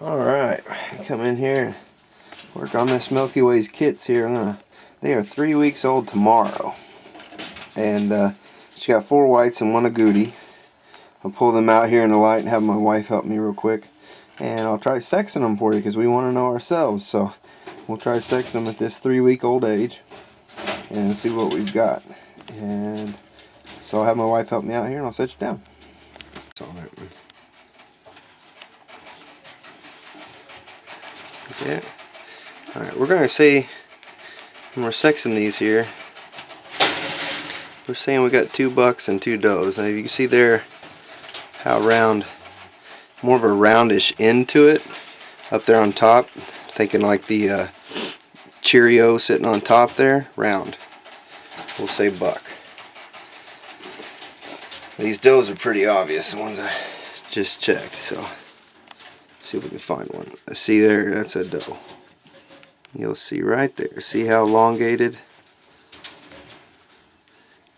Alright, come in here and work on this Milky Way's kits here. They are 3 weeks old tomorrow. And she got 4 whites and 1 agouti. I'll pull them out here in the light and have my wife help me real quick. And I'll try sexing them for you because we want to know ourselves. So we'll try sexing them at this 3-week-old age and see what we've got. And so I'll have my wife help me out here and I'll set you down. On that one. Yeah. Alright, we're going to say, when we're sexing these here, we're saying we got 2 bucks and 2 does. Now you can see there how round, more of a roundish end to it up there on top. Thinking like the Cheerio sitting on top there, round. We'll say buck. These does are pretty obvious, the ones I just checked, so let's see if we can find one. See there, that's a doe. You'll see right there. See how elongated?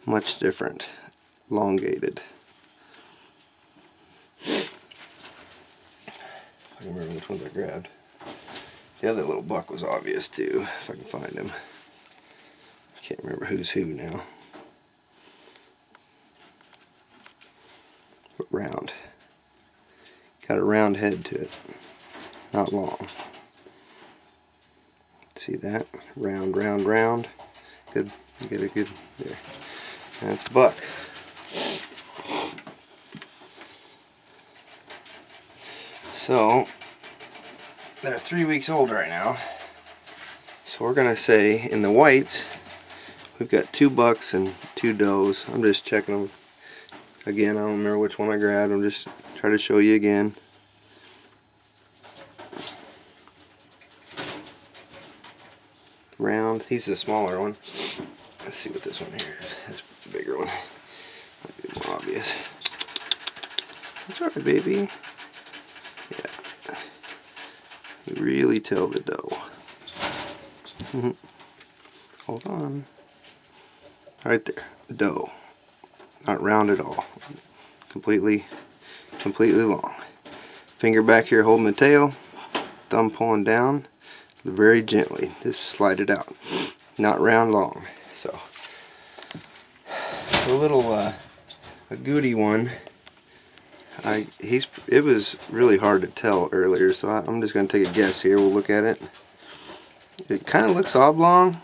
Much different. Elongated. I don't remember which ones I grabbed. The other little buck was obvious too, if I can find him. I can't remember who's who now. But round. Got a round head to it. Not long. See that? Round, round, round. Good. You get a good there. That's buck. So they're 3 weeks old right now. So we're gonna say in the whites we've got 2 bucks and 2 does. I'm just checking them again. I don't remember which one I grabbed. I'm just trying to show you again. Round. He's the smaller one. Let's see what this one here is. This bigger one. Might be more obvious. That's alright, baby. Yeah. You really tell the doe. Hold on. Right there. Doe. Not round at all. Completely long. Finger back here holding the tail. Thumb pulling down. Very gently. Just slide it out. Not round, long. So the little agouti one, it was really hard to tell earlier, so I'm just going to take a guess here. We'll look at it. It kind of looks oblong.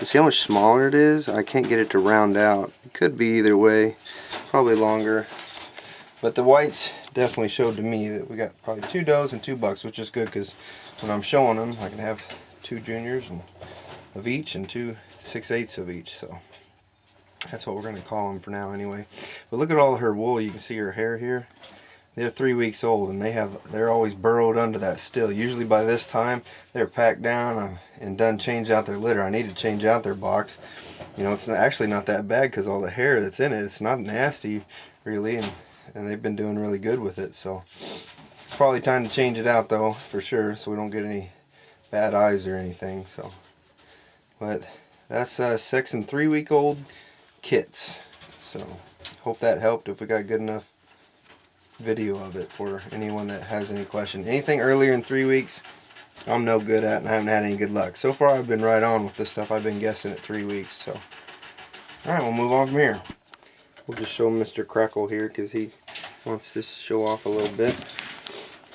You see how much smaller it is? I can't get it to round out. It could be either way. Probably longer. But the whites definitely showed to me that we got probably 2 does and 2 bucks, which is good because when I'm showing them, I can have 2 juniors of each and 2 6/8 of each. So that's what we're going to call them for now anyway. But look at all her wool. You can see her hair here. They're 3 weeks old and they're always burrowed under that still. Usually by this time they're packed down and done change out their litter. I need to change out their box. You know, it's actually not that bad because all the hair that's in it, it's not nasty really, and they've been doing really good with it. So probably time to change it out though, for sure, so we don't get any bad eyes or anything. So, but that's 6 and 3-week-old kits. So hope that helped. If we got good enough video of it for anyone that has any question. Anything earlier in 3 weeks, I'm no good at, and I haven't had any good luck. So far, I've been right on with this stuff. I've been guessing at 3 weeks. So, all right, we'll move on from here. We'll just show Mr. Crackle here because he wants to show off a little bit.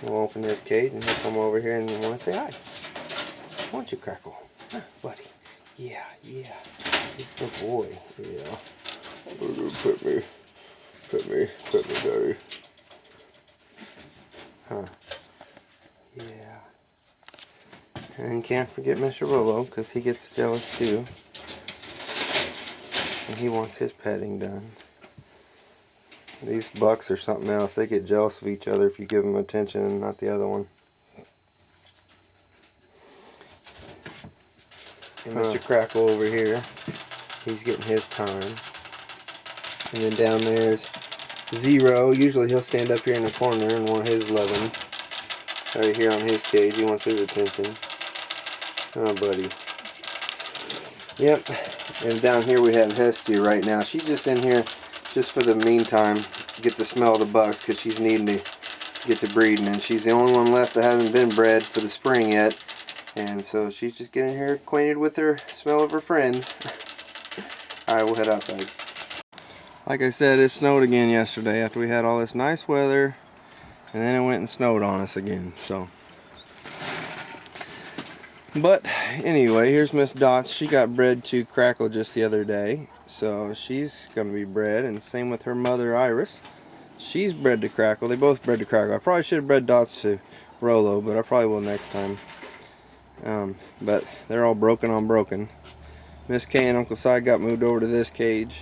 We'll open his cage and he'll come over here and want to say hi. Won't you, Crackle? Huh, buddy? Yeah, yeah. He's a good boy. Yeah. Pet me. Pet me. Pet me, daddy. Huh. Yeah. And can't forget Mr. Rolo because he gets jealous too. And he wants his petting done. These bucks are something else. They get jealous of each other if you give them attention and not the other one. And Mr. Crackle over here, he's getting his time. And then down there's Zero. Usually he'll stand up here in the corner and want his loving. Right here on his cage, he wants his attention. Oh, buddy. Yep. And down here we have Hestia right now. She's just in here just for the meantime, get the smell of the bucks because she's needing to get to breeding, and she's the only one left that hasn't been bred for the spring yet. And so she's just getting here acquainted with her smell of her friends. Alright, we'll head outside. Like I said, it snowed again yesterday after we had all this nice weather, and then it went and snowed on us again. So, but anyway, here's Miss Dots. She got bred to Crackle just the other day, so she's going to be bred, and same with her mother Iris. She's bred to Crackle. They both bred to Crackle. I probably should have bred Dots to Rolo, but I probably will next time. But they're all broken on broken. Miss K and Uncle Si got moved over to this cage.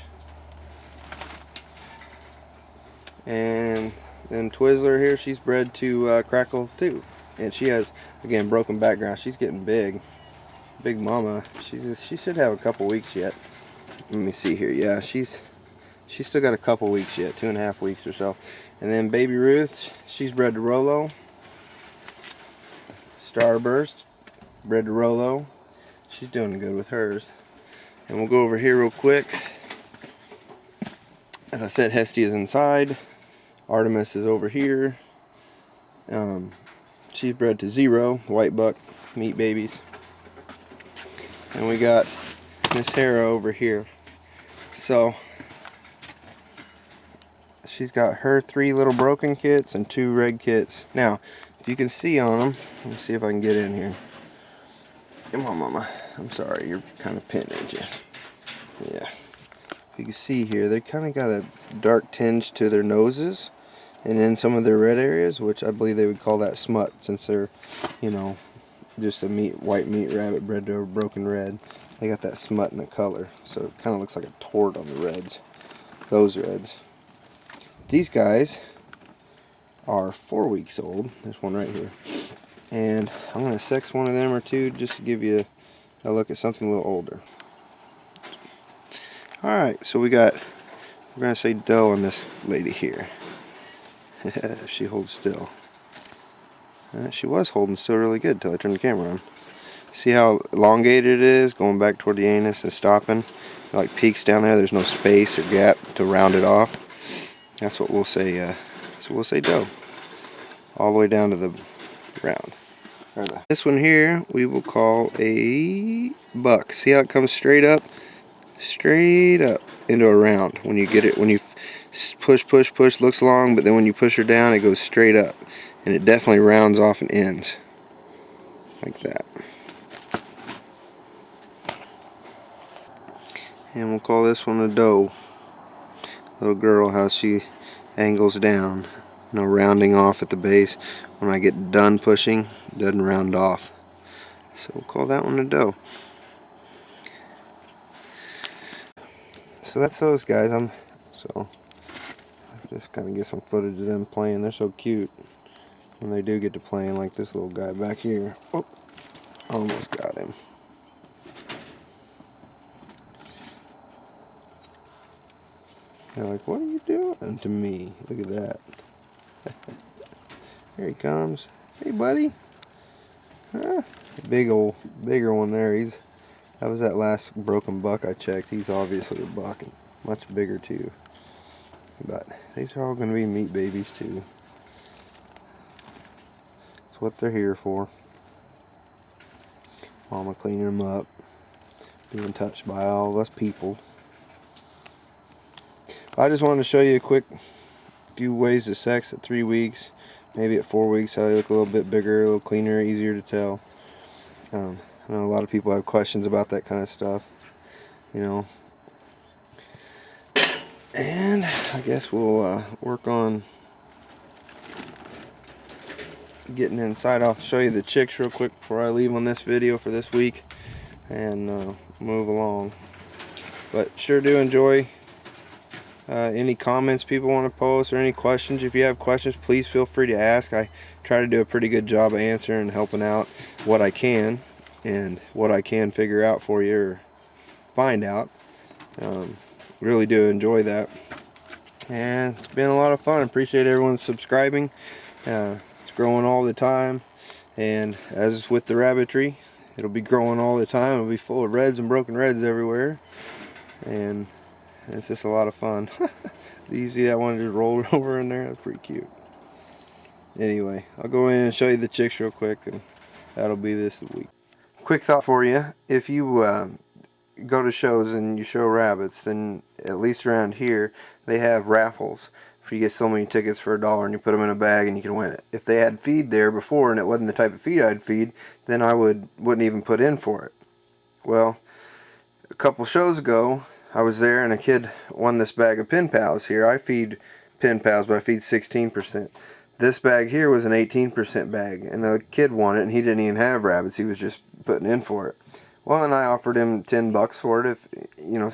And then Twizzler here, she's bred to Crackle too. And she has, again, broken background. She's getting big. Big mama. She should have a couple weeks yet. Let me see here. Yeah, she's still got a couple weeks yet. 2.5 weeks or so. And then Baby Ruth, she's bred to Rolo. Starburst, bred to Rolo. She's doing good with hers. And we'll go over here real quick. As I said, Hestia is inside. Artemis is over here. She's bred to Zero, white buck, meat babies. And we got Miss Hera over here. So she's got her 3 little broken kits and 2 red kits. Now, if you can see on them, let me see if I can get in here. Come on, Mama. I'm sorry, you're kind of pinned, ain't you? Yeah. You can see here, they kind of got a dark tinge to their noses and in some of their red areas, which I believe they would call that smut, since they're, you know, just a white meat rabbit bred to a broken red. They got that smut in the color, so it kind of looks like a tort on the reds, those reds. These guys are 4 weeks old. There's one right here. And I'm going to sex one of them or two just to give you a look at something a little older. Alright, so we're going to say doe on this lady here. She holds still. She was holding still really good until I turned the camera on. See how elongated it is, going back toward the anus and stopping? It like peaks down there, there's no space or gap to round it off. That's what we'll say, so we'll say doe. All the way down to the round. This one here we will call a buck. See how it comes straight up into a round when you get it. When you push, looks long, but then when you push her down, it goes straight up, and it definitely rounds off and ends like that. And we'll call this one a doe. Little girl, how she angles down, no rounding off at the base. When I get done pushing, it doesn't round off. So we'll call that one a doe. So that's those guys. I'm just kind of get some footage of them playing. They're so cute when they do get to playing, like this little guy back here. Oh, almost got him. They're like, what are you doing to me? Look at that. Here he comes. Hey, buddy. Bigger one there. That was that last broken buck I checked. He's obviously a buck and much bigger too. But these are all going to be meat babies too. That's what they're here for. Mama cleaning them up, being touched by all of us people. I just wanted to show you a quick few ways to sex at 3 weeks, maybe at 4 weeks, how they look a little bit bigger, a little cleaner, easier to tell. I know a lot of people have questions about that kind of stuff, you know. And I guess we'll work on getting inside. I'll show you the chicks real quick before I leave on this video for this week and move along. But sure do enjoy any comments people want to post or any questions. If you have questions, please feel free to ask. I try to do a pretty good job of answering and helping out what I can and what I can figure out for you or find out. Really do enjoy that, and it's been a lot of fun. Appreciate everyone subscribing. It's growing all the time, and as with the Rabbitry, it'll be growing all the time. It'll be full of reds and broken reds everywhere, and it's just a lot of fun. You see that one just rolled over in there? That's pretty cute. Anyway, I'll go in and show you the chicks real quick, and that'll be this week. Quick thought for you: if you go to shows and you show rabbits, then at least around here they have raffles. If you get so many tickets for $1 and you put them in a bag and you can win it. If they had feed there before and it wasn't the type of feed I'd feed, then I wouldn't even put in for it. Well, a couple shows ago I was there and a kid won this bag of Pen Pals here. I feed Pen Pals, but I feed 16%. This bag here was an 18% bag, and the kid won it, and he didn't even have rabbits. He was just putting in for it. Well, and I offered him $10 for it, if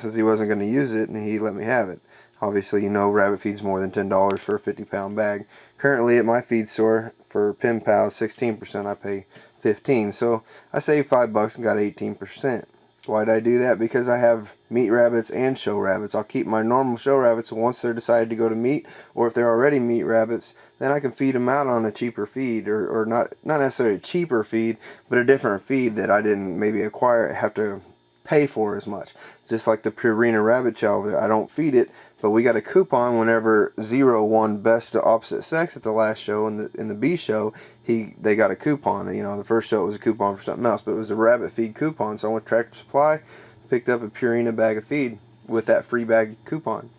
since he wasn't going to use it, and he let me have it. Obviously, rabbit feed's more than $10 for a 50-pound bag. Currently, at my feed store for Pen Pals, 16%, I pay $15. So I saved $5 and got 18%. Why'd I do that? Because I have meat rabbits and show rabbits. I'll keep my normal show rabbits once they're decided to go to meat, or if they're already meat rabbits, then I can feed them out on a cheaper feed, or not necessarily a cheaper feed, but a different feed that I didn't maybe have to pay for as much. Just like the Purina rabbit chow over there, I don't feed it, but we got a coupon whenever Zero won best to opposite sex at the last show. In the B show, they got a coupon. The first show it was a coupon for something else, but it was a rabbit feed coupon. So I went to Tractor Supply, picked up a Purina bag of feed with that free bag coupon.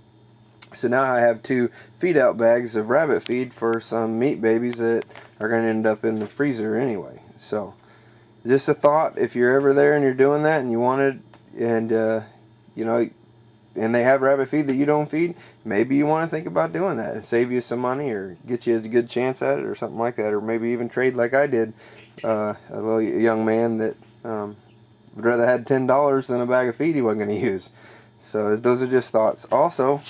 So now I have 2 feed out bags of rabbit feed for some meat babies that are going to end up in the freezer anyway. So just a thought, if you're ever there and you're doing that and you want it, and and they have rabbit feed that you don't feed, maybe you want to think about doing that and save you some money, or get you a good chance at it, or something like that, or maybe even trade like I did. A little young man that would rather had $10 than a bag of feed he wasn't going to use. So those are just thoughts. Also,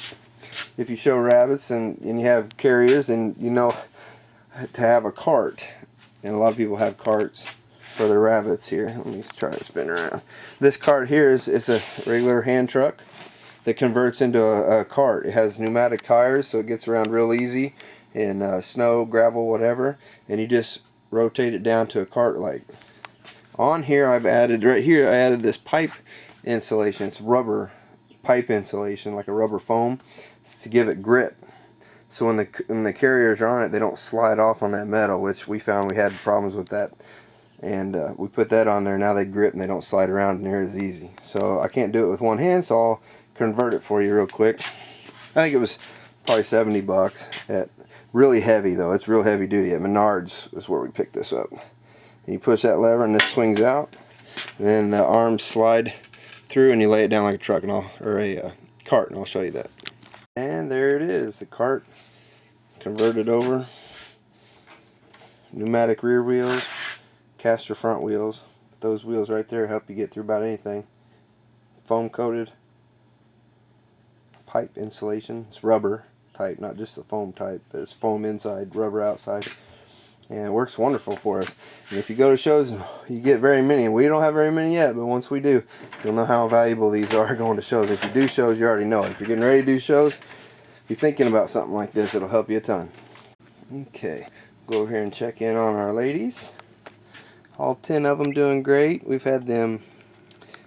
if you show rabbits and you have carriers, then to have a cart, and a lot of people have carts for their rabbits here. Let me try to spin around. This cart here is a regular hand truck that converts into a cart. It has pneumatic tires, so it gets around real easy in snow, gravel, whatever, and you just rotate it down to a cart like. On here I added this pipe insulation. It's rubber pipe insulation, like a rubber foam. It's to give it grip. So when the carriers are on it, they don't slide off on that metal, which we found we had problems with that. And we put that on there. Now they grip and they don't slide around near as easy. So I can't do it with one hand, so I'll convert it for you real quick. I think it was probably $70. At really heavy though. It's real heavy duty. At Menards is where we picked this up. And you push that lever and this swings out. And then the arms slide through and you lay it down like a truck, or a cart, and I'll show you that. And there it is, the cart converted over. Pneumatic rear wheels, caster front wheels. Those wheels right there help you get through about anything. Foam coated pipe insulation. It's rubber type, not just the foam type, but it's foam inside, rubber outside. And it works wonderful for us. And if you go to shows, you get very many. And we don't have very many yet, but once we do, you'll know how valuable these are going to shows. If you do shows, you already know it. If you're getting ready to do shows, if you're thinking about something like this, it'll help you a ton. Okay, go over here and check in on our ladies. All 10 of them doing great. We've had them,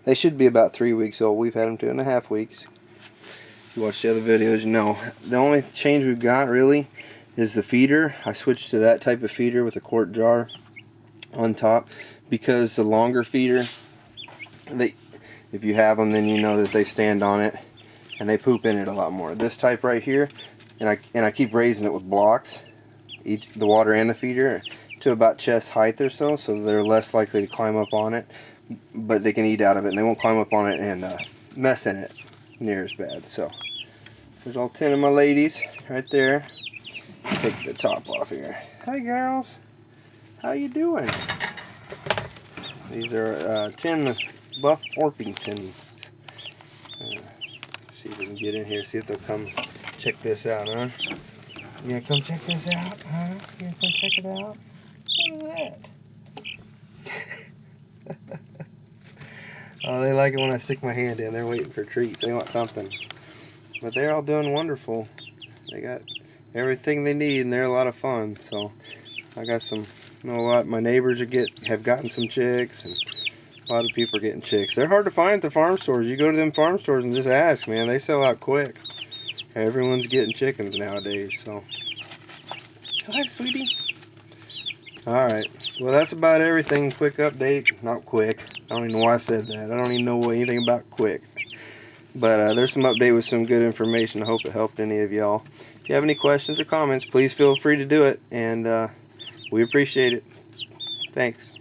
they should be about 3 weeks old. We've had them 2.5 weeks. If you watch the other videos, you know. The only change we've got really is the feeder. I switched to that type of feeder with a quart jar on top, because the longer feeder, if you have them, then you know that they stand on it and they poop in it a lot more. This type right here, and I keep raising it with blocks, the water and the feeder, to about chest height or so they're less likely to climb up on it, but they can eat out of it and they won't climb up on it and mess in it near as bad. So there's all 10 of my ladies right there. Take the top off here. Hi girls, how you doing? These are 10 Buff Orpingtons. See if we can get in here, see if they'll come check this out, huh? You gonna come check this out, huh? You gonna come check it out? What is that? Oh, they like it when I stick my hand in. They're waiting for treats. They want something. But they're all doing wonderful. They got everything they need, and they're a lot of fun. So I got some, my neighbors have gotten some chicks, and a lot of people are getting chicks. They're hard to find at the farm stores. You go to them farm stores and just ask, man, they sell out quick. Everyone's getting chickens nowadays. So hi, sweetie. Alright, well that's about everything. Quick update. Not quick. I don't even know why I said that. I don't even know anything about quick. But there's some update with some good information. I hope it helped any of y'all. If you have any questions or comments, please feel free to do it. And we appreciate it. Thanks.